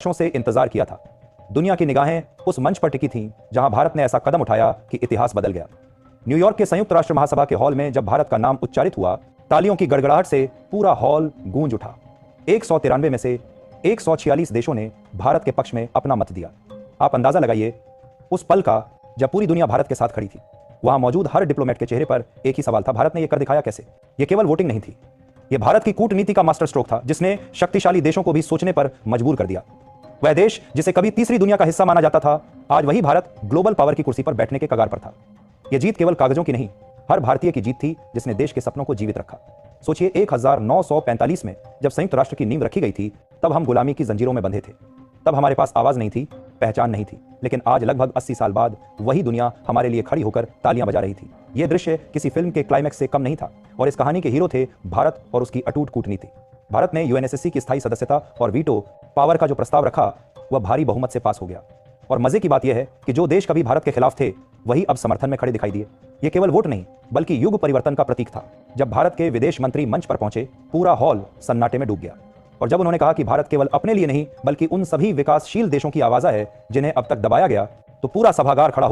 वर्षों से इंतजार किया था। दुनिया की निगाहें उस मंच पर टिकी थीं जहां भारत ने ऐसा कदम उठाया कि इतिहास बदल गया। न्यूयॉर्क के संयुक्त राष्ट्र महासभा के हॉल में जब भारत का नाम उच्चारित हुआ, तालियों की गड़गड़ाहट से पूरा हॉल गूंज उठा। 193 में से 146 देशों ने भारत के पक्ष में अपना मत दिया। आप अंदाजा लगाइए उस पल का जब पूरी दुनिया भारत के साथ खड़ी थी। वहां मौजूद हर डिप्लोमेट के चेहरे पर एक ही सवाल था, भारत ने यह कर दिखाया कैसे? यह केवल वोटिंग नहीं थी, यह भारत की कूटनीति का मास्टर स्ट्रोक था जिसने शक्तिशाली देशों को भी सोचने पर मजबूर कर दिया। वह देश जिसे कभी तीसरी दुनिया का हिस्सा माना जाता था, आज वही भारत ग्लोबल पावर की कुर्सी पर बैठने के कगार पर था। यह जीत केवल कागजों की नहीं, हर भारतीय की जीत थी जिसने देश के सपनों को जीवित रखा। सोचिए, 1945 में जब संयुक्त राष्ट्र की नींव रखी गई थी, तब हम गुलामी की जंजीरों में बंधे थे। तब हमारे पास आवाज नहीं थी, पहचान नहीं थी, लेकिन आज लगभग 80 साल बाद वही दुनिया हमारे लिए खड़ी होकर तालियां बजा रही थी। यह दृश्य किसी फिल्म के क्लाइमैक्स से कम नहीं था, और इस कहानी के हीरो थे भारत और उसकी अटूट कूटनीति। भारत ने यूएनएससी की स्थायी सदस्यता और वीटो पावर का जो प्रस्ताव रखा, वह भारी बहुमत से पास हो गया। और मजे की बात यह है कि जो देश कभी भारत के खिलाफ थे, वही अब समर्थन में खड़े दिखाई दिए। यह केवल वोट नहीं, बल्कि युग परिवर्तन का प्रतीक था। जब भारत के विदेश मंत्री मंच पर पहुंचे, पूरा हॉल सन्नाटे में डूब गया। और जब उन्होंने कहा कि भारत केवल अपने लिए नहीं, बल्कि उन सभी विकासशील देशों की आवाज है जिन्हें अब तक दबाया गया, तो पूरा सभागार खड़ा हो